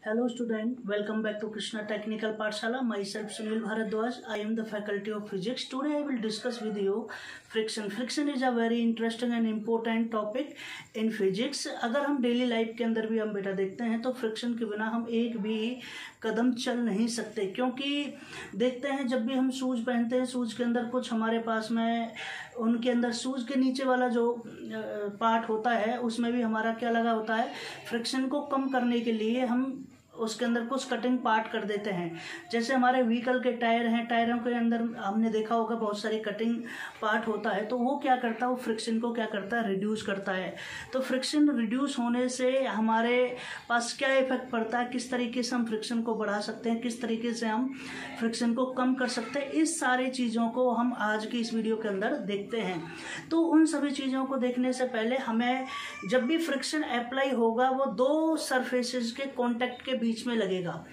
Hello student, welcome back to Krishna Technical Pathshala. Myself Sunil Bharadwaj. I am the faculty of physics. Today I will discuss with you friction. Friction is a very interesting and important topic in physics. अगर हम daily life के अंदर भी हम बेटा देखते हैं तो फ्रिक्शन के बिना हम एक भी कदम चल नहीं सकते, क्योंकि देखते हैं जब भी हम शूज पहनते हैं शूज के अंदर कुछ हमारे पास में उनके अंदर शूज के नीचे वाला जो पार्ट होता है उसमें भी हमारा क्या लगा होता है, फ्रिक्शन को कम करने के लिए हम उसके अंदर कुछ कटिंग पार्ट कर देते हैं। जैसे हमारे व्हीकल के टायर हैं, टायरों के अंदर हमने देखा होगा बहुत सारी कटिंग पार्ट होता है, तो वो क्या करता है, वो फ्रिक्शन को क्या करता है, रिड्यूस करता है। तो फ्रिक्शन रिड्यूस होने से हमारे पास क्या इफेक्ट पड़ता है, किस तरीके से हम फ्रिक्शन को बढ़ा सकते हैं, किस तरीके से हम फ्रिक्शन को कम कर सकते हैं, इस सारी चीज़ों को हम आज की इस वीडियो के अंदर देखते हैं। तो उन सभी चीज़ों को देखने से पहले हमें जब भी फ्रिक्शन अप्लाई होगा वो दो सरफेसेस के कॉन्टैक्ट के बीच में लगेगा।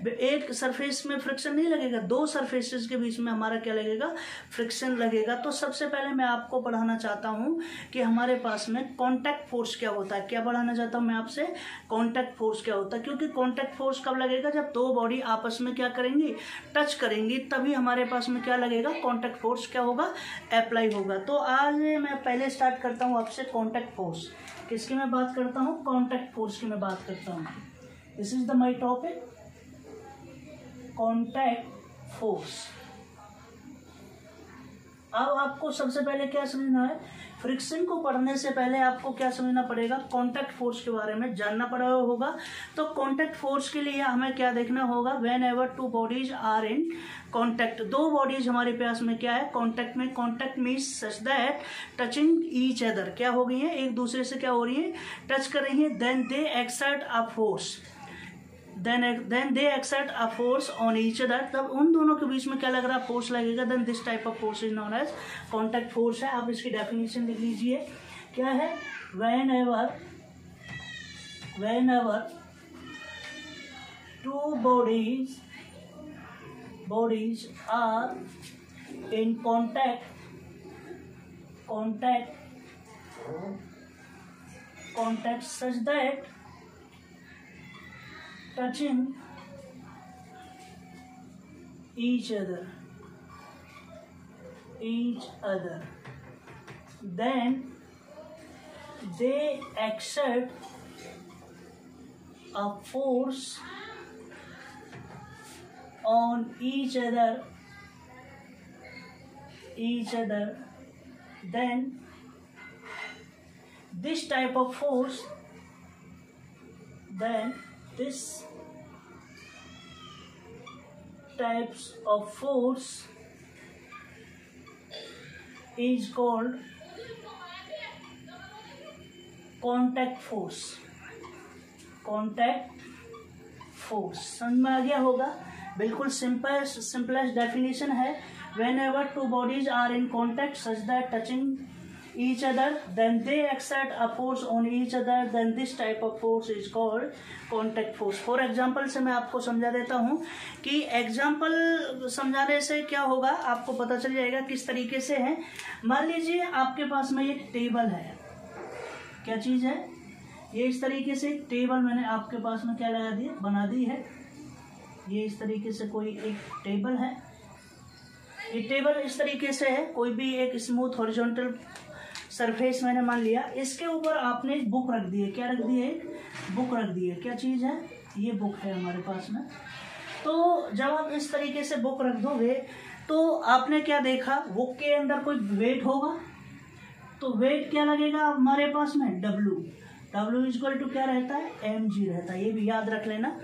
एक सरफेस में फ्रिक्शन नहीं लगेगा, दो सरफेसेस के बीच में हमारा क्या लगेगा, फ्रिक्शन लगेगा। तो सबसे पहले मैं आपको पढ़ाना चाहता हूं कि हमारे पास में कांटेक्ट फोर्स क्या होता है। क्या पढ़ाना चाहता हूं मैं आपसे, कांटेक्ट फोर्स क्या होता है। क्योंकि कांटेक्ट फोर्स कब लगेगा, जब दो बॉडी आपस में क्या करेंगी, टच करेंगी, तभी हमारे पास में क्या लगेगा, कांटेक्ट फोर्स क्या होगा, अप्लाई होगा। तो आज मैं पहले स्टार्ट करता हूँ आपसे कांटेक्ट फोर्स। किसकी मैं बात करता हूँ, कांटेक्ट फोर्स की मैं बात करता हूँ। This is the my topic, contact force. अब आपको सबसे पहले क्या समझना है, फ्रिक्शन को पढ़ने से पहले आपको क्या समझना पड़ेगा, कांटेक्ट फोर्स के बारे में जानना पड़ा होगा। तो कांटेक्ट फोर्स के लिए हमें क्या देखना होगा, whenever two bodies are in contact, दो बॉडीज हमारे पास में क्या है, कांटेक्ट में। Contact means such that touching each other, क्या हो गई है, एक दूसरे से क्या हो रही है, टच कर रही है। Then they exert a force, then they exert a force on each other, तब उन दोनों के बीच में क्या लग रहा है, फोर्स लगेगा। then this type of force is known as contact force है। आप इसकी डेफिनेशन लिख लीजिए, क्या है, whenever two bodies are in contact such that touching each other, then they exert a force on each other, then this type of force, this types of force is called contact force। समझ में आ गया होगा, बिल्कुल simplest definition है। whenever two bodies are in contact such that touching each other, then they exert a force on each other, then this type of force is called contact force। For example से मैं आपको समझा देता हूँ कि example समझाने से क्या होगा, आपको पता चल जाएगा किस तरीके से है। मान लीजिए आपके पास में एक टेबल है, क्या चीज़ है, ये इस तरीके से टेबल मैंने आपके पास में क्या लगा दी, बना दी है। ये इस तरीके से कोई एक टेबल है, ये टेबल इस तरीके से है, कोई भी एक स्मूथ हॉरिजॉन्टल सरफेस मैंने मान लिया, इसके ऊपर आपने एक बुक रख दी है। क्या रख दी है, एक बुक रख दी है। क्या चीज़ है, ये बुक है हमारे पास में। तो जब आप इस तरीके से बुक रख दोगे तो आपने क्या देखा, बुक के अंदर कोई वेट होगा, तो वेट क्या लगेगा हमारे पास में, W इक्वल टू क्या रहता है, mg रहता है। ये भी याद रख लेना,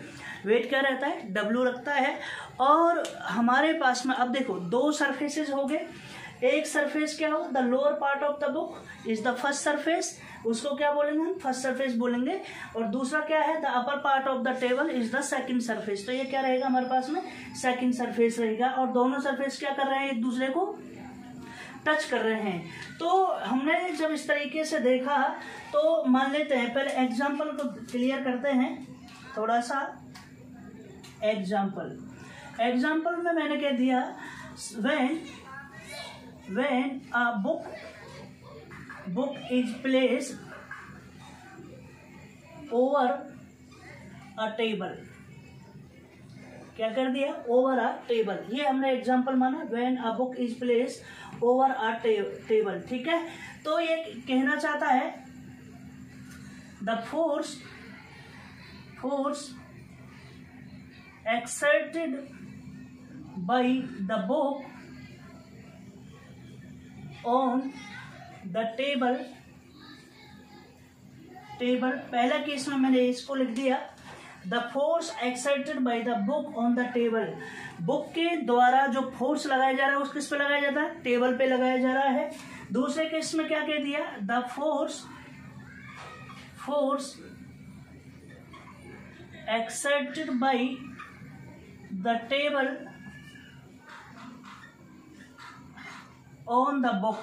वेट क्या रहता है, W रखता है। और हमारे पास में अब देखो दो सरफेसेस हो गए, एक सरफेस क्या हो, the lower part of the book is the first surface, उसको क्या बोलेंगे हम, फर्स्ट सरफेस बोलेंगे। और दूसरा क्या है, the upper part of the table is the second surface. तो ये क्या रहेगा हमारे पास में, सेकंड सरफेस रहेगा। और दोनों सरफेस क्या कर रहे हैं, एक दूसरे को टच कर रहे हैं। तो हमने जब इस तरीके से देखा तो मान लेते हैं, पहले एग्जाम्पल को क्लियर करते हैं थोड़ा सा। एग्जाम्पल में मैंने कह दिया, when a book is placed over a table, क्या कर दिया, ओवर अ टेबल। ये हमने एग्जांपल माना, when a book is placed over a table. ठीक है, तो ये कहना चाहता है the force exerted by the book on the table, पहला केस में मैंने इसको लिख दिया, the force exerted by the book on the table, book के द्वारा जो फोर्स लगाया जा रहा है उस किस पे लगाया जाता है, टेबल पे लगाया जा रहा है। दूसरे केस में क्या कह दिया, the force exerted by the table on the book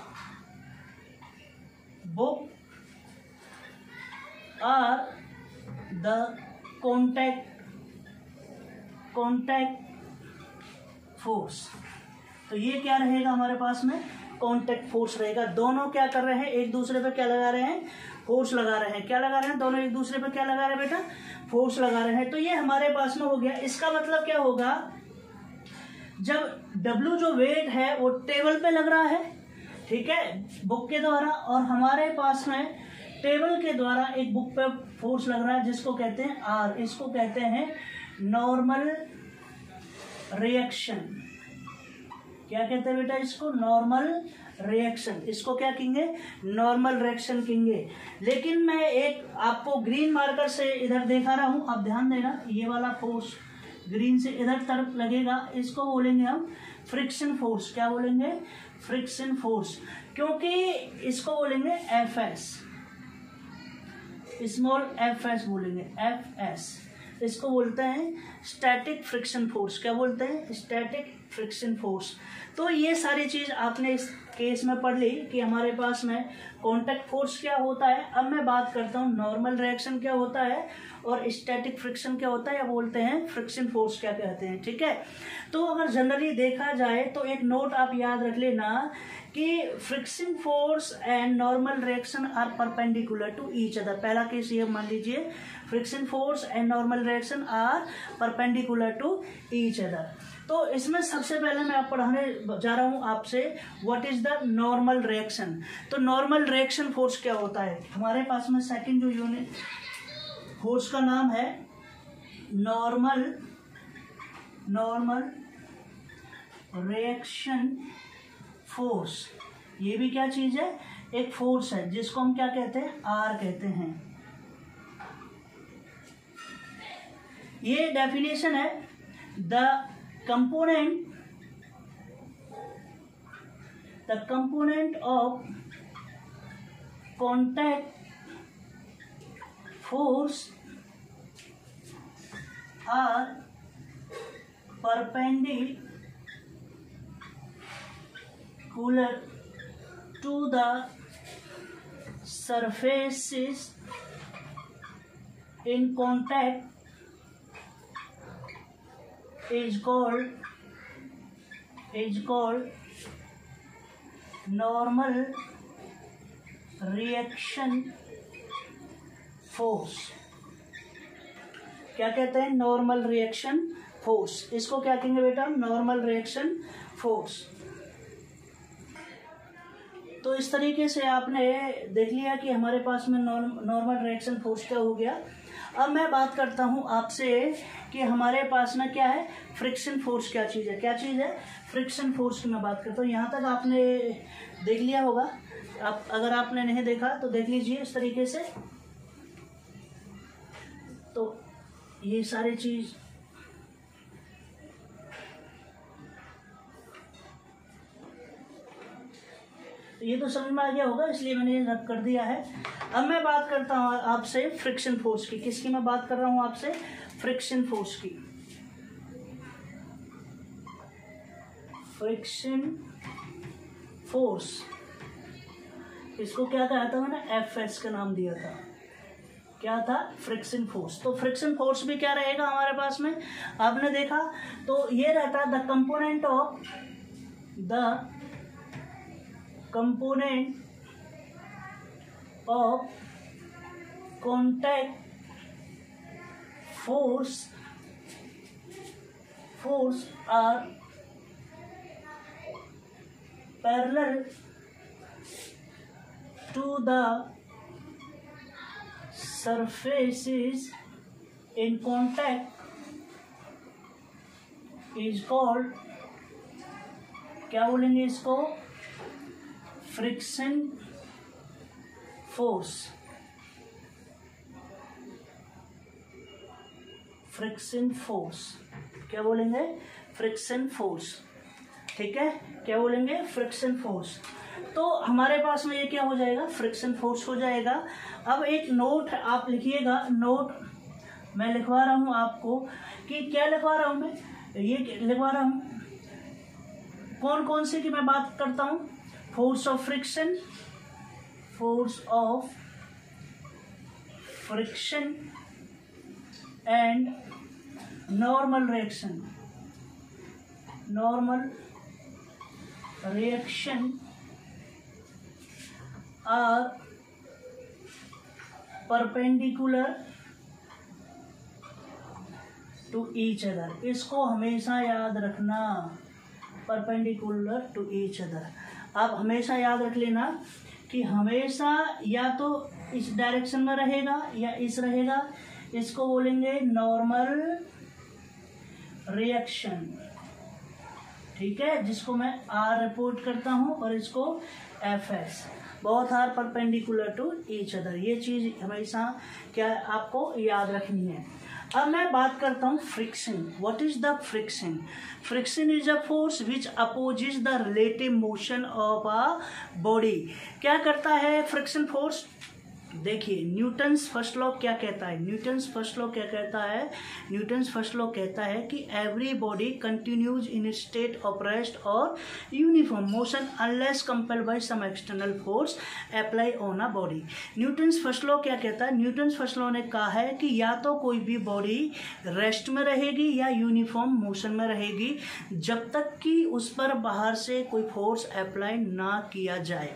are the contact force। तो ये क्या रहेगा हमारे पास में, कॉन्टैक्ट फोर्स रहेगा। दोनों क्या कर रहे हैं, एक दूसरे पे क्या लगा रहे हैं, फोर्स लगा रहे हैं। क्या लगा रहे हैं, दोनों एक दूसरे पे क्या लगा रहे हैं बेटा, फोर्स लगा रहे हैं। तो ये हमारे पास में हो गया। इसका मतलब क्या होगा, जब W जो वेट है वो टेबल पे लग रहा है, ठीक है, बुक के द्वारा, और हमारे पास में टेबल के द्वारा एक बुक पे फोर्स लग रहा है जिसको कहते हैं R, इसको कहते हैं नॉर्मल रिएक्शन। क्या कहते हैं बेटा इसको, नॉर्मल रिएक्शन। इसको क्या कहेंगे, नॉर्मल रिएक्शन कहेंगे। लेकिन मैं एक आपको ग्रीन मार्कर से इधर दिखा रहा हूं, आप ध्यान देना, ये वाला फोर्स ग्रीन से इधर तरफ लगेगा, इसको बोलेंगे हम फ्रिक्शन फोर्स। क्या बोलेंगे, फ्रिक्शन फोर्स, क्योंकि इसको बोलेंगे FS, स्मॉल FS बोलेंगे, FS। इसको बोलते हैं स्टैटिक फ्रिक्शन फोर्स। क्या बोलते हैं, स्टैटिक फ्रिक्शन फोर्स। तो ये सारी चीज आपने इस केस में पढ़ ली कि हमारे पास में कांटेक्ट फोर्स क्या होता है। अब मैं बात करता हूँ नॉर्मल रिएक्शन क्या होता है और स्टैटिक फ्रिक्शन क्या होता है, या बोलते हैं फ्रिक्शन फोर्स क्या कहते हैं। ठीक है, तो अगर जनरली देखा जाए तो एक नोट आप याद रख लेना कि friction force and normal reaction are perpendicular to each other. पहला केस ये मान लीजिए, friction force and normal reaction are perpendicular to each other. तो इसमें सबसे पहले मैं आप पढ़ाने जा रहा हूं आपसे what is the normal reaction. तो नॉर्मल रिएक्शन फोर्स क्या होता है, हमारे पास में सेकंड जो यूनिट फोर्स का नाम है नॉर्मल रिएक्शन फोर्स। ये भी क्या चीज है, एक फोर्स है जिसको हम क्या कहते हैं, आर कहते हैं। ये डेफिनेशन है, the component of contact force are perpendicular to the surfaces in contact is called normal reaction force। क्या कहते हैं, नॉर्मल रिएक्शन फोर्स। इसको क्या कहेंगे बेटा, नॉर्मल रिएक्शन फोर्स। तो इस तरीके से आपने देख लिया कि हमारे पास में नॉर्मल रिएक्शन फोर्स क्या हो गया। अब मैं बात करता हूं आपसे कि हमारे पास में क्या है, फ्रिक्शन फोर्स क्या चीज़ है। क्या चीज़ है, फ्रिक्शन फोर्स की मैं बात करता हूँ। यहाँ तक आपने देख लिया होगा, आप अगर आपने नहीं देखा तो देख लीजिए इस तरीके से। तो ये सारी चीज़ ये तो समझ में आ गया होगा, इसलिए मैंने ये रब कर दिया है। अब मैं बात करता हूँ आपसे फ्रिक्शन फोर्स की। किसकी मैं बात कर रहा हूँ आपसे, फ्रिक्शन फोर्स की। फ्रिक्शन फोर्स, इसको क्या कहा था मैंने, FS का नाम दिया था। क्या था, फ्रिक्शन फोर्स। तो फ्रिक्शन फोर्स भी क्या रहेगा हमारे पास में, आपने देखा तो ये रहता the component of contact force are parallel to the surfaces in contact is called, क्या बोलेंगे इसको, फ्रिक्शन फोर्स। फ्रिक्शन फोर्स क्या बोलेंगे, फ्रिक्शन फोर्स। ठीक है, क्या बोलेंगे, फ्रिक्शन फोर्स। तो हमारे पास में ये क्या हो जाएगा, फ्रिक्शन फोर्स हो जाएगा। अब एक नोट आप लिखिएगा, नोट मैं लिखवा रहा हूं आपको कि क्या लिखवा रहा हूं मैं, ये लिखवा रहा हूं कौन कौन से की मैं बात करता हूं, force of friction, force of friction and normal reaction, normal reaction are perpendicular to each other. इसको हमेशा याद रखना, परपेंडिकुलर टू ईच अदर। आप हमेशा याद रख लेना कि हमेशा या तो इस डायरेक्शन में रहेगा या इस रहेगा, इसको बोलेंगे नॉर्मल रिएक्शन। ठीक है, जिसको मैं आर रिपोर्ट करता हूं और इसको F S, both are perpendicular to each other. ये चीज हमेशा क्या आपको याद रखनी है। अब मैं बात करता हूं friction. What is the friction? Friction is a force which opposes the relative motion of a body. क्या करता है फ्रिक्शन फोर्स? देखिए, न्यूटन्स फर्स्ट लॉ क्या कहता है, न्यूटन्स फर्स्ट लॉ क्या कहता है, न्यूटन्स फर्स्ट लॉ कहता है कि every body continues in state of rest और uniform motion unless compelled by some external force apply on a body. Newton's first law क्या कहता है? न्यूटन्स फर्स्ट लॉ ने कहा है कि या तो कोई भी बॉडी रेस्ट में रहेगी या यूनिफॉर्म मोशन में रहेगी जब तक कि उस पर बाहर से कोई फोर्स अप्लाई ना किया जाए।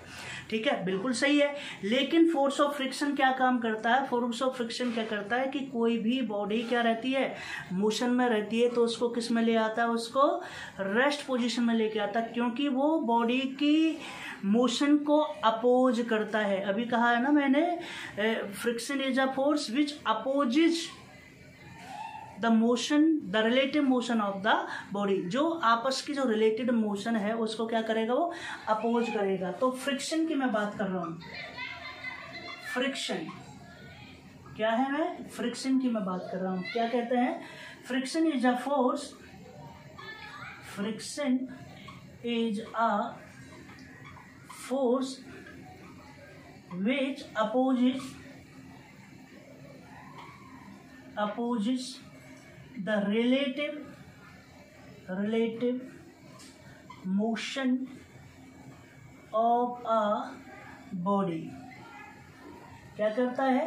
ठीक है, बिल्कुल सही है। लेकिन फोर्स ऑफ फ्रिक्शन क्या काम करता है? फोर्स ऑफ फ्रिक्शन क्या करता है कि कोई भी बॉडी क्या रहती है, मोशन में रहती है, तो उसको किस में ले आता है, उसको रेस्ट पोजीशन में लेके आता है, क्योंकि वो बॉडी की मोशन को अपोज करता है। अभी कहा है ना मैंने, friction is a force which opposes the motion, the relative motion of the body. जो आपस की जो रिलेटेड मोशन है उसको क्या करेगा, वो अपोज करेगा। तो फ्रिक्शन की मैं बात कर रहा हूं। फ्रिक्शन क्या है, मैं फ्रिक्शन की मैं बात कर रहा हूं। क्या कहते हैं? Friction is a force, friction is a force which opposes the relative motion of a body। क्या करता है?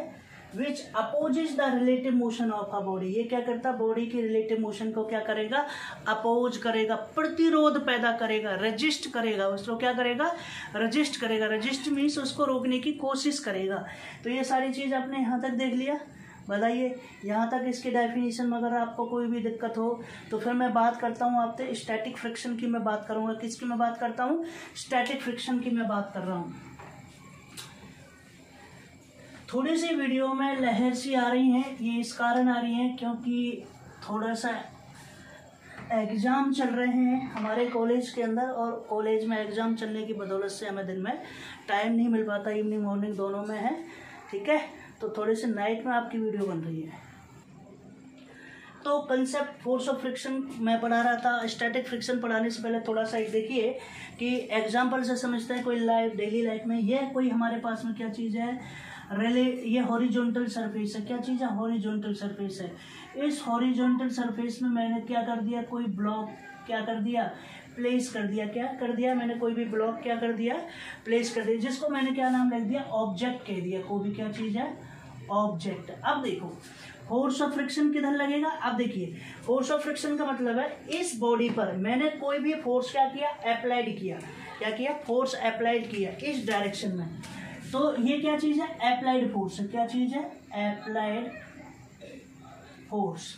which opposes the relative motion of a body। ये क्या करता है? बॉडी की रिलेटिव मोशन को क्या करेगा, अपोज करेगा, प्रतिरोध पैदा करेगा, रजिस्ट करेगा, उसको क्या करेगा, रजिस्ट करेगा। रजिस्ट मीन्स उसको रोकने की कोशिश करेगा। तो ये सारी चीज आपने यहाँ तक देख लिया। बताइए यहाँ तक इसकी डेफिनेशन में अगर आपको कोई भी दिक्कत हो तो फिर मैं बात करता हूँ आपसे स्टैटिक फ्रिक्शन की। मैं बात करूँगा किसकी मैं बात करता हूँ, स्टैटिक फ्रिक्शन की मैं बात कर रहा हूँ। थोड़ी सी वीडियो में लहर सी आ रही है, ये इस कारण आ रही है क्योंकि थोड़ा सा एग्ज़ाम चल रहे हैं हमारे कॉलेज के अंदर, और कॉलेज में एग्ज़ाम चलने की बदौलत से हमें दिन में टाइम नहीं मिल पाता, इवनिंग मॉर्निंग दोनों में है। ठीक है, तो थोड़े से नाइट में आपकी वीडियो बन रही है। तो कंसेप्ट फोर्स ऑफ फ्रिक्शन मैं पढ़ा रहा था। स्टैटिक फ्रिक्शन पढ़ाने से पहले थोड़ा सा देखिए कि एग्जांपल से समझते हैं। कोई लाइफ, डेली लाइफ में ये कोई हमारे पास में क्या चीज़ है, ये हॉरिजॉन्टल सरफेस है। क्या चीज़ है? हॉरिजॉन्टल सरफेस है। इस हॉरिजॉन्टल सरफेस में मैंने क्या कर दिया, कोई ब्लॉक क्या कर दिया, प्लेस कर दिया। क्या कर दिया मैंने? कोई भी ब्लॉक क्या कर दिया, प्लेस कर दिया, जिसको मैंने क्या नाम लिख दिया, ऑब्जेक्ट कह दिया। कोई भी क्या चीज़ है, ऑब्जेक्ट। अब देखो फोर्स ऑफ फ्रिक्शन किधर लगेगा। अब देखिए फोर्स ऑफ फ्रिक्शन का मतलब है इस बॉडी पर मैंने कोई भी फोर्स क्या किया, अप्लाइड किया। क्या किया? फोर्स अप्लाइड किया इस डायरेक्शन में। तो ये क्या चीज़ है? अप्लाइड फोर्स है। क्या चीज़ है? अप्लाइड फोर्स,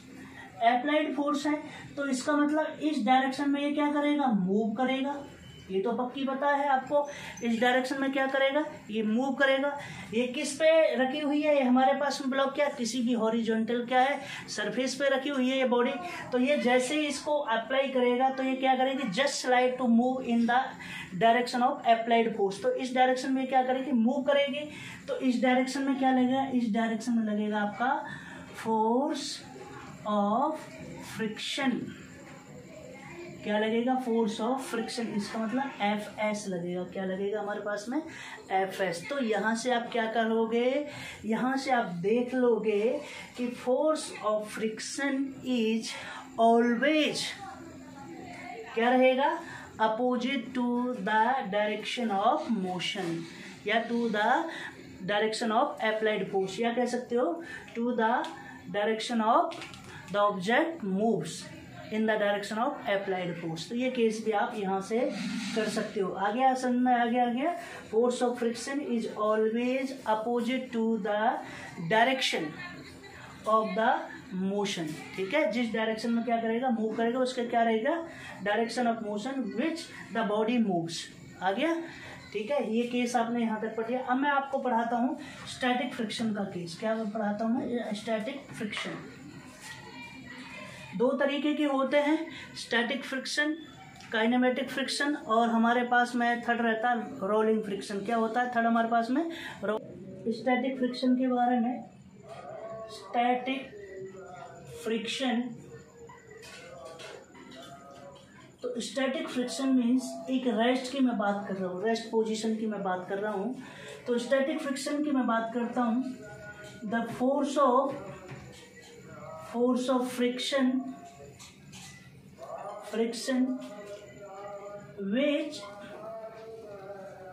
अप्लाइड फोर्स है तो इसका मतलब इस डायरेक्शन में ये क्या करेगा, मूव करेगा। ये तो पक्की पता है आपको, इस डायरेक्शन में क्या करेगा, ये मूव करेगा। ये किस पे रखी हुई है, ये हमारे पास में ब्लॉक क्या, किसी भी हॉरिजॉन्टल क्या है, सरफेस पे रखी हुई है ये बॉडी। तो ये जैसे ही इसको अप्लाई करेगा तो ये क्या करेगी, just slide to move in the direction of applied force. तो इस डायरेक्शन में क्या करेगी, मूव करेगी। तो इस डायरेक्शन में क्या लगेगा, इस डायरेक्शन में लगेगा आपका फोर्स ऑफ फ्रिक्शन। क्या लगेगा, फोर्स ऑफ फ्रिक्शन। इसका मतलब एफ एस लगेगा। क्या लगेगा हमारे पास में, एफ एस। तो यहाँ से आप क्या करोगे, यहाँ से आप देख लोगे कि force of friction is always क्या रहेगा, opposite to the direction of motion, या to the direction of applied force, या कह सकते हो to the direction of the object moves in the direction of applied force. तो ये केस भी आप यहाँ से कर सकते हो। आगे समझ में आ गया, force of friction is always opposite to the direction of the motion. ठीक है, जिस डायरेक्शन में क्या करेगा, मूव करेगा, उसका क्या रहेगा, direction of motion which the body moves. आ गया, ठीक है। ये केस आपने यहाँ तक पढ़ लिया। अब मैं आपको पढ़ाता हूँ स्टैटिक फ्रिक्शन का केस। क्या पढ़ाता हूँ मैं, स्टैटिक फ्रिक्शन। दो तरीके के होते हैं, स्टैटिक फ्रिक्शन, काइनेमेटिक फ्रिक्शन, और हमारे पास में थर्ड रहता है रोलिंग फ्रिक्शन। क्या होता है थर्ड हमारे पास में, स्टैटिक फ्रिक्शन के बारे में। स्टैटिक फ्रिक्शन, तो स्टैटिक फ्रिक्शन मीन्स एक रेस्ट की मैं बात कर रहा हूँ, रेस्ट पोजीशन की मैं बात कर रहा हूँ। तो स्टैटिक फ्रिक्शन की मैं बात करता हूँ, the force of friction which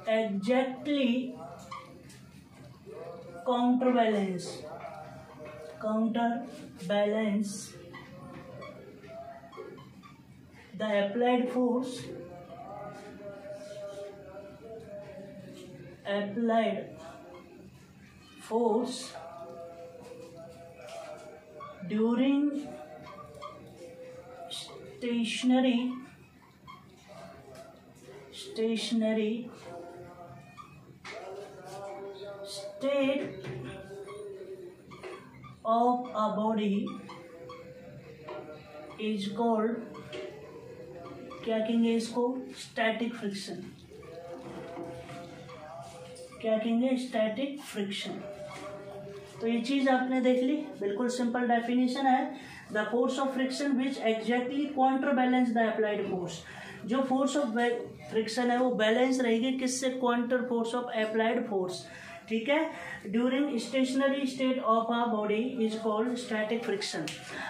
exactly counterbalance the applied force during stationary state of a body is called, क्या कहेंगे इसको, स्टैटिक फ्रिक्शन। क्या कहेंगे, स्टैटिक फ्रिक्शन। तो ये चीज आपने देख ली, बिल्कुल सिंपल डेफिनेशन है। The force of friction which exactly counter balance the applied force. जो फोर्स ऑफ फ्रिक्शन है वो बैलेंस रहेगी किससे, counter force of applied force. ठीक है, during stationery state of a body is called static friction.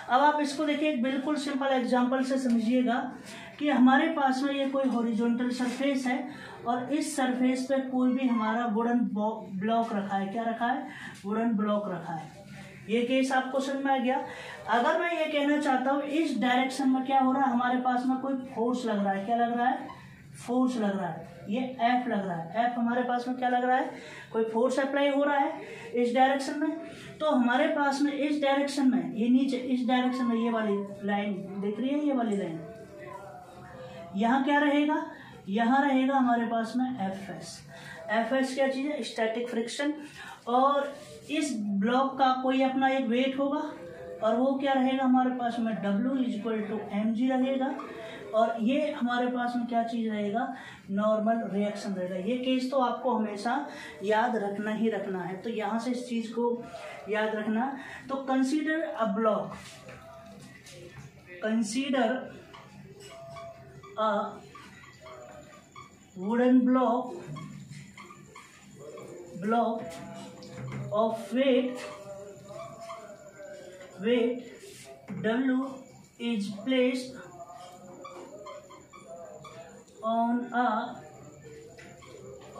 अब आप इसको देखिए, एक बिल्कुल सिंपल एग्जांपल से समझिएगा कि हमारे पास में ये कोई हॉरिजॉन्टल सरफेस है और इस सरफेस पे कोई भी हमारा वुडन ब्लॉक रखा है। क्या रखा है, वुडन ब्लॉक रखा है। ये केस आपको समझ में आ गया। अगर मैं ये कहना चाहता हूँ इस डायरेक्शन में क्या हो रहा है, हमारे पास में कोई फोर्स लग रहा है। क्या लग रहा है, फोर्स लग रहा है। ये एफ लग रहा है, एफ हमारे पास में क्या लग रहा है, कोई फोर्स अप्लाई हो रहा है इस डायरेक्शन में। तो हमारे पास में इस डायरेक्शन में, ये नीचे इस डायरेक्शन में ये वाली लाइन दिख रही है, ये वाली लाइन, यहाँ क्या रहेगा, यहाँ रहेगा हमारे पास में एफ एस। एफ एस क्या चीज़ है, स्टैटिक फ्रिक्शन। और इस ब्लॉक का कोई अपना एक वेट होगा और वो क्या रहेगा हमारे पास में, W इक्वल टू mg रहेगा। और ये हमारे पास में क्या चीज़ रहेगा, नॉर्मल रिएक्शन रहेगा। ये केस तो आपको हमेशा याद रखना ही रखना है। तो यहाँ से इस चीज़ को याद रखना। तो consider a block, consider a wooden block of weight W is placed on a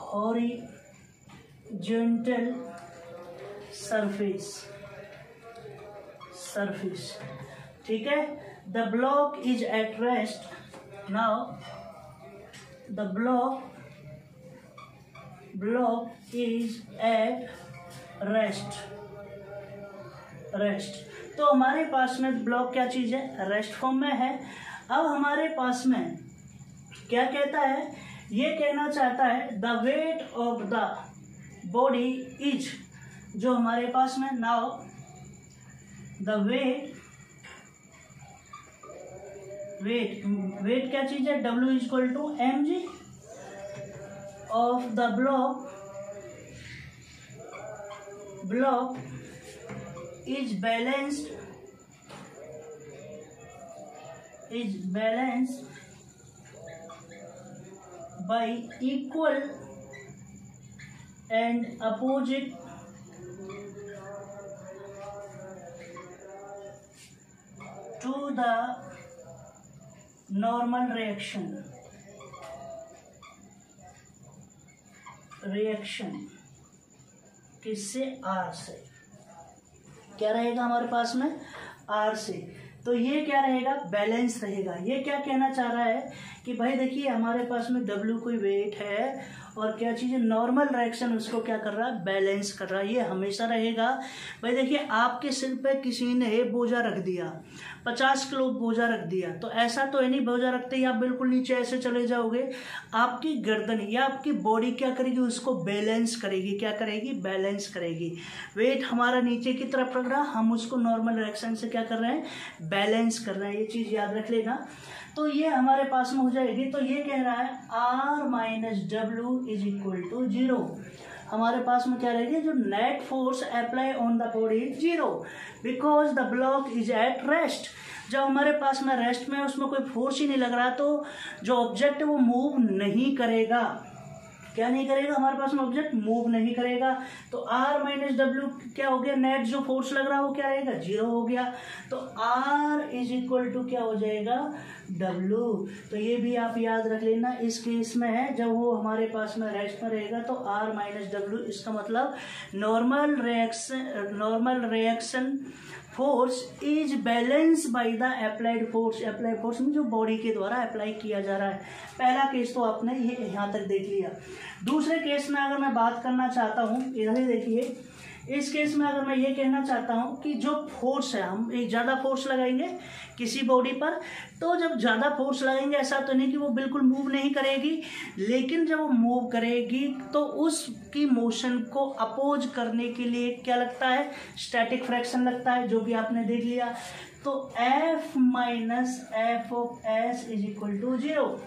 horizontal surface। ठीक है, the block is at rest। now the block is at rest। तो हमारे पास में ब्लॉक क्या चीज़ है, रेस्ट फॉर्म में है। अब हमारे पास में क्या कहता है, ये कहना चाहता है the weight of the body is, जो हमारे पास में नाउ द वेट क्या चीज़ है, W equal to mg of the block is balanced by equal and opposite to the normal reaction किससे, R से। क्या रहेगा हमारे पास में, R से। तो ये क्या रहेगा, बैलेंस रहेगा। ये क्या कहना चाह रहा है कि भाई देखिए हमारे पास में W कोई वेट है और क्या चीज़ है, नॉर्मल रिएक्शन उसको क्या कर रहा है, बैलेंस कर रहा है। ये हमेशा रहेगा। भाई देखिए आपके सिर पे किसी ने बोझा रख दिया, 50 किलो बोझा रख दिया, तो ऐसा तो है नहीं बोझा रखते ही आप बिल्कुल नीचे ऐसे चले जाओगे। आपकी गर्दन या आपकी बॉडी क्या करेगी, उसको बैलेंस करेगी। क्या करेगी, बैलेंस करेगी। वेट हमारा नीचे की तरफ रख रहा, हम उसको नॉर्मल रिएक्शन से क्या कर रहे हैं, बैलेंस कर रहे हैं। ये चीज़ याद रख लेना। तो ये हमारे पास में हो जाएगी। तो ये कह रहा है R minus W is equal to 0। हमारे पास में क्या रहेगी, जो net force apply on the body is 0 because the block is at rest. जब हमारे पास में रेस्ट में उसमें कोई फोर्स ही नहीं लग रहा, तो जो ऑब्जेक्ट है वो मूव नहीं करेगा। क्या नहीं करेगा, हमारे पास में ऑब्जेक्ट मूव नहीं करेगा। तो R माइनस W क्या हो गया, नेट जो फोर्स लग रहा है वो क्या रहेगा, 0 हो गया। तो R इज इक्वल टू क्या हो जाएगा, W। तो ये भी आप याद रख लेना। इस केस में है जब वो हमारे पास में रेस्ट में रहेगा तो R माइनस W, इसका मतलब normal reaction force is balance by the applied force. Applied force में जो बॉडी के द्वारा अप्लाई किया जा रहा है। पहला केस तो आपने ये यहाँ तक देख लिया। दूसरे केस में अगर मैं बात करना चाहता हूँ, इधर ही देखिए, इस केस में अगर मैं ये कहना चाहता हूँ कि जो फोर्स है, हम एक ज़्यादा फोर्स लगाएंगे किसी बॉडी पर, तो जब ज़्यादा फोर्स लगाएंगे ऐसा तो नहीं कि वो बिल्कुल मूव नहीं करेगी, लेकिन जब वो मूव करेगी तो उसकी मोशन को अपोज करने के लिए क्या लगता है, स्टैटिक फ्रैक्शन लगता है, जो भी आपने देख लिया। तो F minus F of S is equal to 0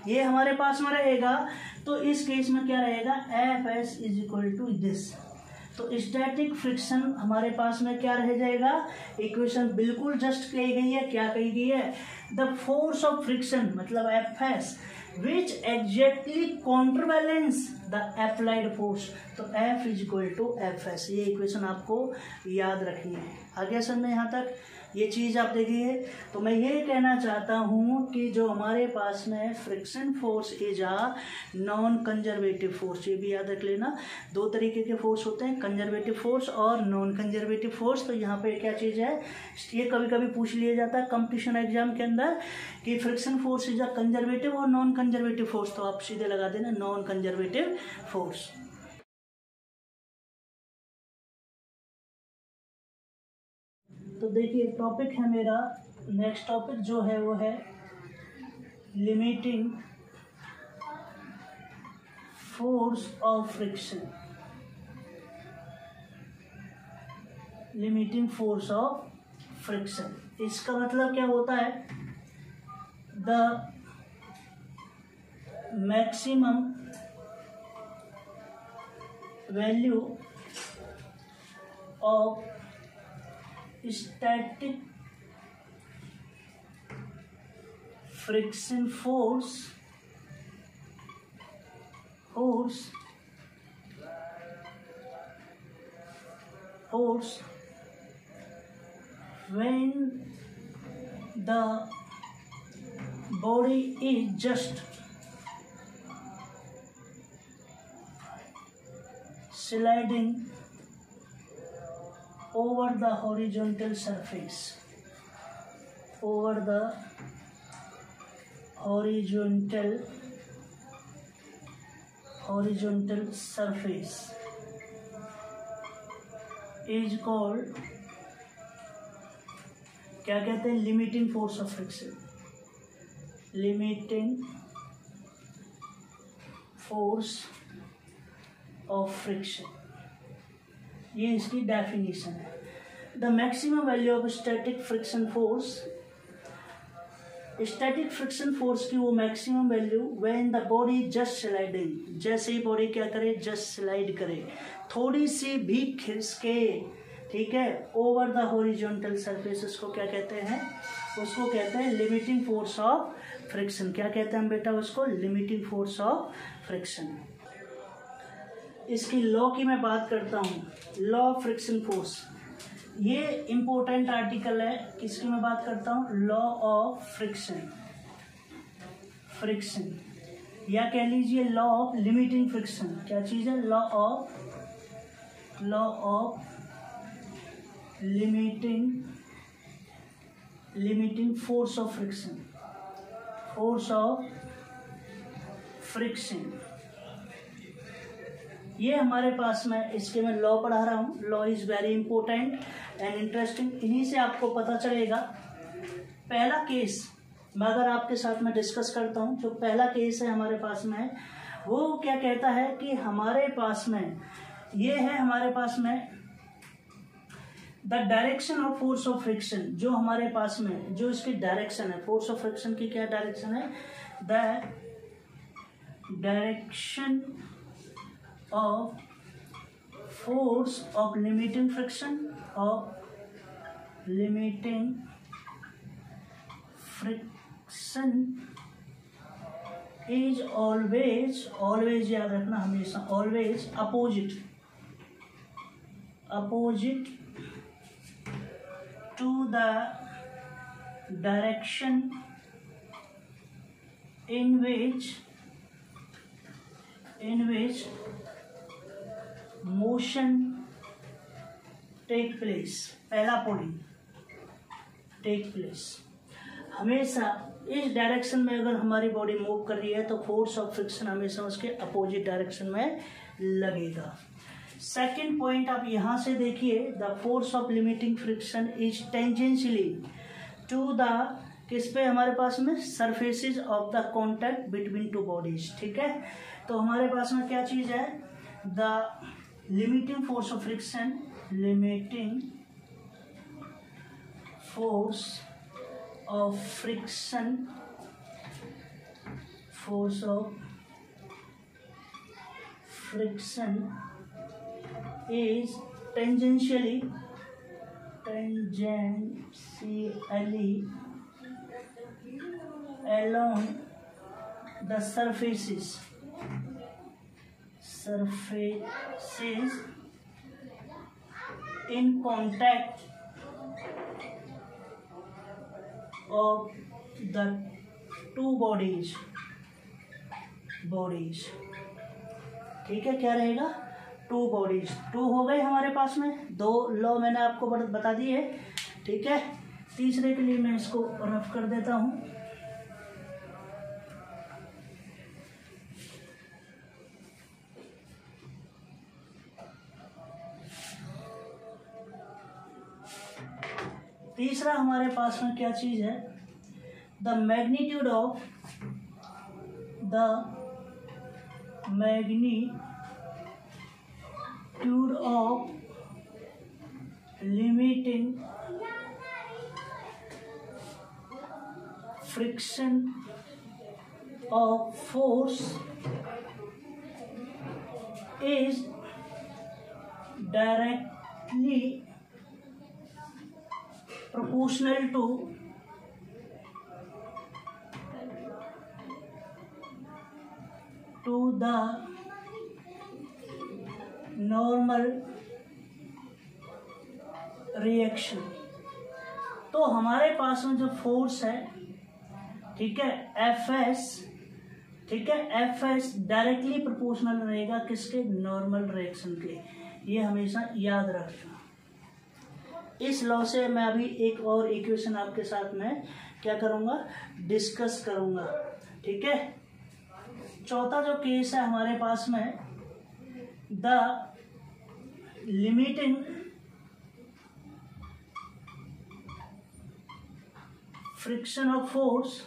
ये हमारे पास में रहेगा। तो इस केस में क्या रहेगा, F S is equal to this. तो स्टैटिक फ्रिक्शन हमारे पास में क्या रह जाएगा, इक्वेशन बिल्कुल जस्ट कही गई है। क्या कही गई है, द फोर्स ऑफ फ्रिक्शन मतलब F S which exactly counterbalance the applied force. तो F is equal to F S. ये इक्वेशन आपको याद रखनी है। आगे समझ में यहाँ तक ये चीज़ आप देखिए। तो मैं ये कहना चाहता हूँ कि जो हमारे पास में friction force is a non conservative force. ये भी याद रख लेना। दो तरीके के फोर्स होते हैं, कंजर्वेटिव फोर्स और नॉन कंजर्वेटिव फोर्स। तो यहाँ पे क्या चीज़ है, ये कभी कभी पूछ लिया जाता है कंपटीशन एग्जाम के अंदर कि friction force is a conservative और नॉन कंजर्वेटिव फोर्स। तो आप सीधे लगा देना नॉन कंजर्वेटिव फोर्स। तो देखिए टॉपिक है मेरा, नेक्स्ट टॉपिक जो है वो है limiting force of friction. Limiting force of friction, इसका मतलब क्या होता है, the maximum value of static friction force when the body is just sliding over the horizontal surface, over the horizontal surface is called क्या कहते हैं, limiting force of friction, limiting force of friction, ये इसकी definition है। The maximum value of static friction force, static friction force की वो maximum value when the body just sliding, जैसे ही body क्या करे, जस्ट स्लाइड करे, थोड़ी सी भी खिसके, ठीक है, ओवर द हॉरिजॉन्टल सरफेस, उसको क्या कहते हैं, उसको कहते हैं लिमिटिंग फोर्स ऑफ फ्रिक्शन। क्या कहते हैं हम बेटा उसको, लिमिटिंग फोर्स ऑफ फ्रिक्शन। इसकी लॉ की मैं बात करता हूँ, लॉ ऑफ फ्रिक्शन फोर्स, ये इंपॉर्टेंट आर्टिकल है, किसकी मैं बात करता हूँ, लॉ ऑफ फ्रिक्शन, फ्रिक्शन, या कह लीजिए लॉ ऑफ लिमिटिंग फ्रिक्शन। क्या चीज है, law of limiting force of friction, force of friction. ये हमारे पास में, इसके मैं लॉ पढ़ा रहा हूँ, law is very important and interesting, इन्हीं से आपको पता चलेगा। पहला केस मैं अगर आपके साथ में डिस्कस करता हूँ, जो पहला केस है हमारे पास में, वो क्या कहता है कि हमारे पास में ये है, हमारे पास में the direction of force of friction, जो हमारे पास में जो इसकी डायरेक्शन है, फोर्स ऑफ फ्रिक्शन की क्या डायरेक्शन है, the direction of force of limiting friction, of limiting friction is always, always याद रखना हमेशा, always opposite to the direction in which motion take place, पहला पॉइंट टेक प्लेस। हमेशा इस डायरेक्शन में अगर हमारी बॉडी मूव कर रही है तो फोर्स ऑफ फ्रिक्शन हमेशा उसके अपोजिट डायरेक्शन में लगेगा। सेकेंड पॉइंट आप यहां से देखिए, the force of limiting friction is tangentially to the, किस पे हमारे पास में, surfaces of the contact between two bodies, ठीक है। तो हमारे पास में क्या चीज है, the limiting force of friction, limiting force of friction, force of friction is tangentially along the surfaces in contact of the two bodies, ठीक है। क्या रहेगा, टू बॉडीज, टू हो गए हमारे पास में, दो लॉ मैंने आपको बता दी है, ठीक है। तीसरे के लिए मैं इसको रफ कर देता हूं, तीसरा हमारे पास में क्या चीज है, the magnitude of limiting friction of force is directly proportional to the normal reaction. तो हमारे पास में जो फोर्स है, ठीक है, एफएस, ठीक है, एफएस डायरेक्टली प्रोपोर्शनल रहेगा किसके, नॉर्मल रिएक्शन के, ये हमेशा याद रखना। इस लॉ से मैं अभी एक और इक्वेशन आपके साथ में क्या करूंगा, डिस्कस करूंगा, ठीक है। चौथा जो केस है हमारे पास में, the limiting friction of force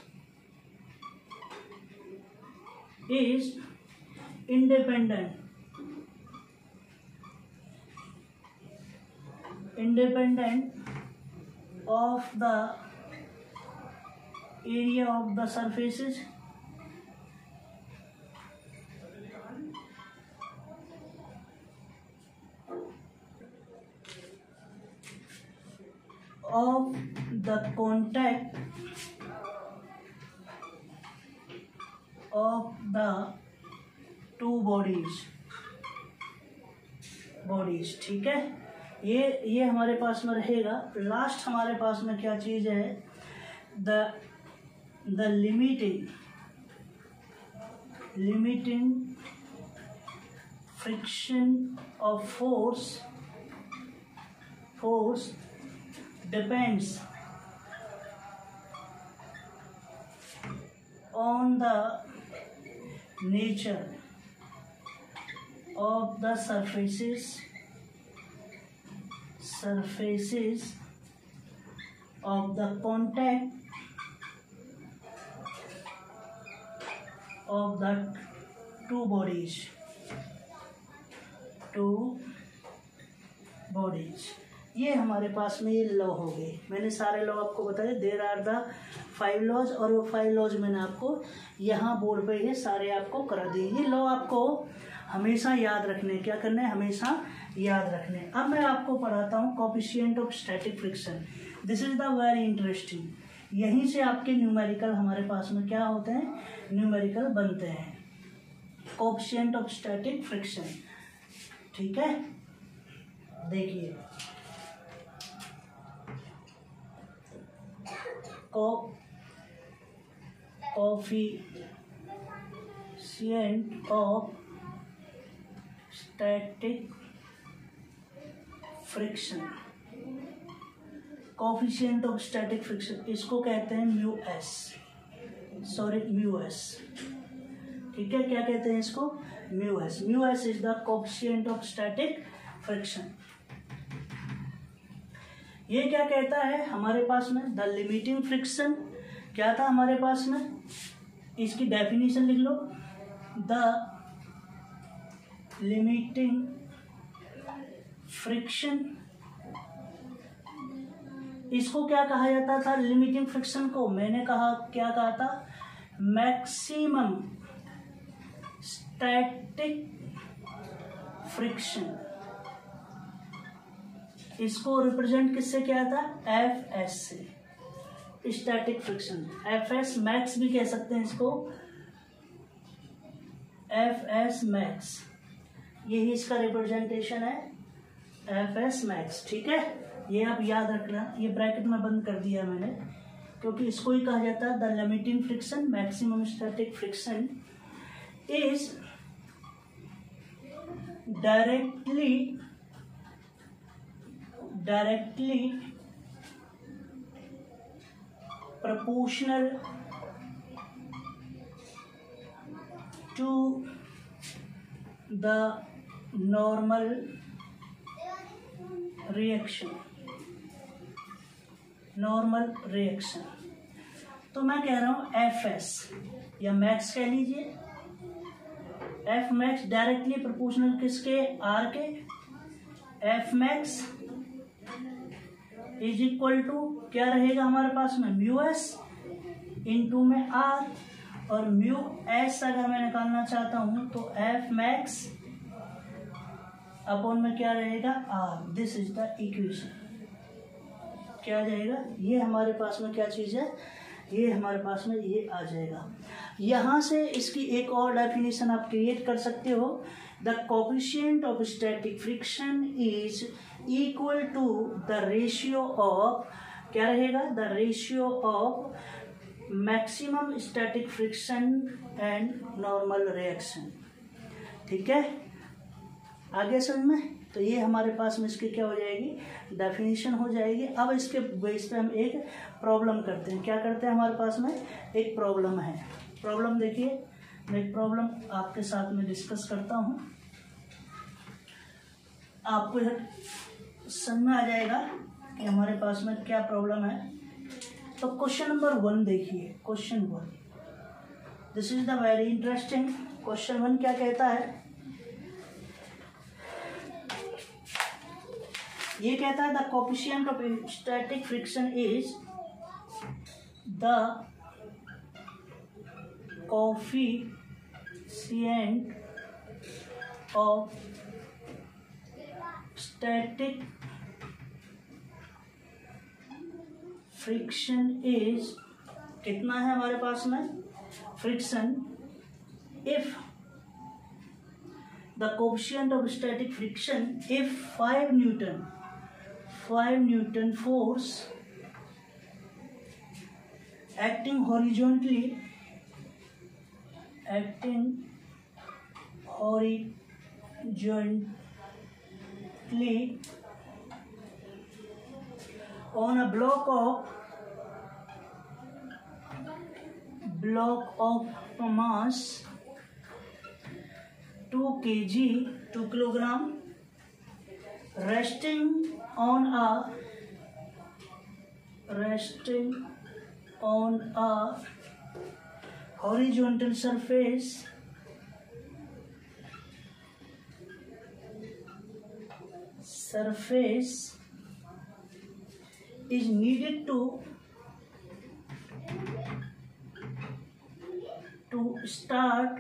is independent of the area of the surfaces of the contact of the two bodies। ठीक है, ये हमारे पास में रहेगा। लास्ट हमारे पास में क्या चीज है, the limiting friction of force depends on the nature of the surfaces of the contact of the two bodies। ये हमारे पास में ये लॉ हो गए। मैंने सारे लॉ आपको बताए, देयर आर द 5 लॉज, और वो 5 लॉज मैंने आपको यहाँ बोर्ड पे ये सारे आपको करा दिए। ये लॉ आपको हमेशा याद रखने, क्या करना है, हमेशा याद रखने। अब मैं आपको पढ़ाता हूँ coefficient of static friction. This is the very interesting. यहीं से आपके न्यूमेरिकल हमारे पास में क्या होते हैं, न्यूमेरिकल बनते हैं। कोएफिशिएंट ऑफ स्टैटिक फ्रिक्शन, ठीक है, देखिए coefficient of static friction, coefficient of static friction, इसको कहते हैं म्यू एस। ठीक है, क्या कहते हैं इसको, mu S is the coefficient of static friction. ये क्या कहता है हमारे पास में, द लिमिटिंग फ्रिक्शन। क्या था हमारे पास में, इसकी डेफिनेशन लिख लो, द लिमिटिंग फ्रिक्शन। इसको क्या कहा जाता था, लिमिटिंग फ्रिक्शन को मैंने क्या कहा था, मैक्सिमम स्टैटिक फ्रिक्शन। इसको रिप्रेजेंट किससे किया था, एफ एस से, static friction. F S max भी कह सकते हैं इसको, एफ एस मैक्स, यही इसका रिप्रेजेंटेशन है, एफ एस मैक्स। ठीक है, ये आप याद रखना, ये ब्रैकेट में बंद कर दिया मैंने, क्योंकि इसको ही कहा जाता है the limiting friction, maximum static friction is directly proportional to the normal reaction। तो मैं कह रहा हूं एफ एस या मैक्स कह लीजिए, एफ मैक्स डायरेक्टली प्रोपोर्शनल किसके, आर के। F max is equal to क्या रहेगा हमारे पास में, म्यू एस इंटू में आर, और म्यू एस अगर मैं निकालना चाहता हूं तो एफ मैक्स अपॉन में क्या रहेगा, R. This is the equation. क्या आ जाएगा, ये हमारे पास में क्या चीज है, ये हमारे पास में ये आ जाएगा। यहां से इसकी एक और डेफिनेशन आप क्रिएट कर सकते हो, the coefficient of static friction is equal to the ratio of, क्या रहेगा, the ratio of maximum static friction and normal reaction. ठीक है, आगे समझ में। तो ये हमारे पास में इसकी क्या हो जाएगी, डेफिनेशन हो जाएगी। अब इसके बेस पे हम एक प्रॉब्लम करते हैं। क्या करते हैं, हमारे पास में एक प्रॉब्लम है। प्रॉब्लम देखिए, मैं एक प्रॉब्लम आपके साथ में डिस्कस करता हूँ, आपको समझ में आ जाएगा कि हमारे पास में क्या प्रॉब्लम है। तो क्वेश्चन नंबर 1 देखिए, question 1, this is the very interesting question 1। क्या कहता है, ये कहता है the coefficient of static friction is the coefficient of static friction is, कितना है हमारे पास में friction, if the coefficient of static friction if 5 Newton force acting horizontally on a block of mass 2 kg 2 kilogram resting on a horizontal surface is needed to start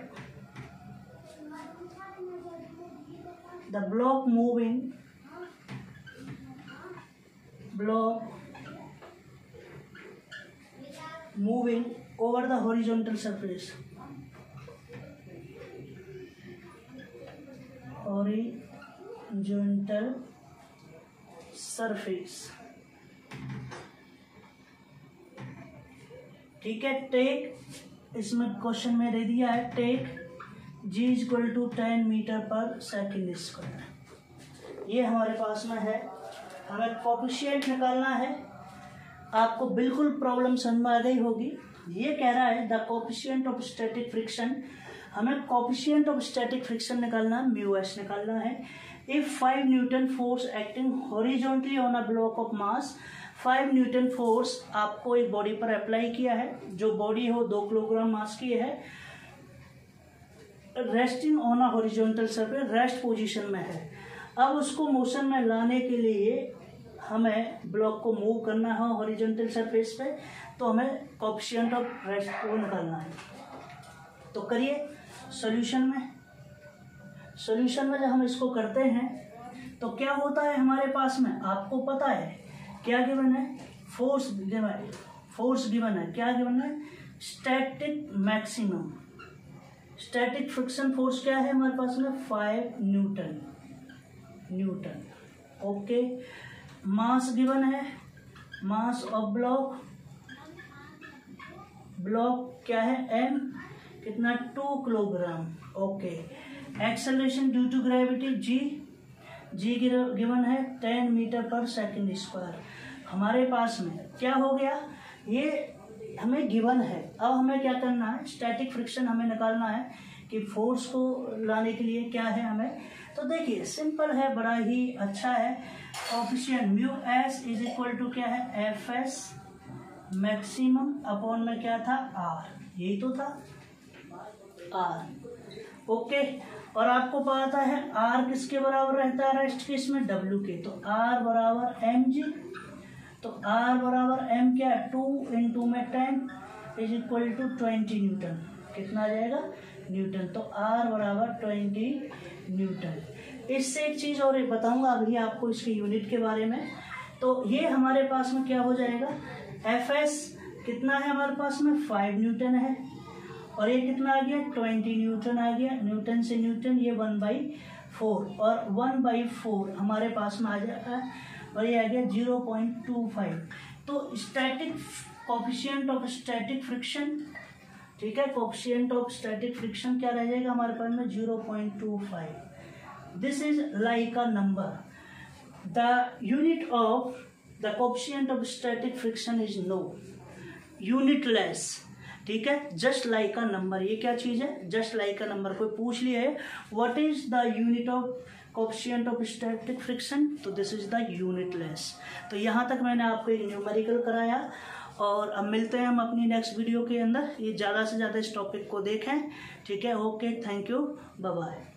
the block moving over the horizontal surface. ठीक है, take, इसमें question में दे दिया है take g = 10 metre पर second square. ये हमारे पास में है, हमें कोएफिशिएंट निकालना है। आपको बिल्कुल प्रॉब्लम समझ में आ गई होगी। ये कह रहा है the coefficient of static friction, हमें कोएफिशिएंट ऑफ स्टैटिक फ्रिक्शन निकालना है, μs निकालना है। If 5 Newton force acting horizontally on a block of mass, 5 Newton force आपको एक बॉडी पर अप्लाई किया है, जो बॉडी हो 2 किलोग्राम मास की है, resting on a horizontal surface, rest position में है। अब उसको मोशन में लाने के लिए हमें ब्लॉक को मूव करना है हॉरिजॉन्टल सरफेस पे, तो हमें कोएफिशिएंट ऑफ रेस्ट को निकालना है। तो करिए सॉल्यूशन में जब हम इसको करते हैं तो क्या होता है हमारे पास में, आपको पता है क्या गिवन है, फोर्स गिवन है, क्या गिवन है, static maximum, static friction force क्या है हमारे पास में 5 न्यूटन। ओके, मास गिवन है, मास ऑफ ब्लॉक क्या है m, कितना 2 kilogram. Okay, acceleration due to gravity g given है 10 मीटर पर सेकेंड स्क्वायर। हमारे पास में क्या हो गया, ये हमें गिवन है। अब हमें क्या करना है, स्टैटिक फ्रिक्शन हमें निकालना है कि फोर्स को लाने के लिए क्या है हमें। तो देखिए सिंपल है, बड़ा ही अच्छा है। कोएफिशिएंट μs = क्या है, fs मैक्सिमम अपॉन में क्या था, r, यही तो था r। ओके, और आपको पता है r किसके बराबर रहता है रेस्ट केस में, w के, तो r बराबर mg, तो r बराबर m क्या है 2 × में 10 = 20 न्यूटन, कितना आ जाएगा न्यूटन, तो r बराबर 20 न्यूटन। इससे एक चीज़ और बताऊंगा अभी आपको इसके यूनिट के बारे में। तो ये हमारे पास में क्या हो जाएगा, fs कितना है हमारे पास में 5 न्यूटन है, और ये कितना आ गया 20 न्यूटन आ गया, न्यूटन से न्यूटन ये 1/4, और 1/4 हमारे पास में आ जाता है, और ये आ गया 0.25। तो static coefficient of static friction, ठीक है, कोएफिशिएंट ऑफ स्टैटिक फ्रिक्शन क्या रह जाएगा हमारे पास में 0.25। This is like a number, the unit of the coefficient of static friction is no, unitless, ठीक है, जस्ट लाइक अ नंबर। ये क्या चीज है, जस्ट लाइक अ नंबर। कोई पूछ लिया है what is the unit of coefficient of static friction, तो दिस इज द यूनिटलेस। तो यहाँ तक मैंने आपको एक न्यूमेरिकल कराया, और अब मिलते हैं हम अपनी नेक्स्ट वीडियो के अंदर। ये ज़्यादा से ज़्यादा इस टॉपिक को देखें, ठीक है। Okay, thank you, bye bye.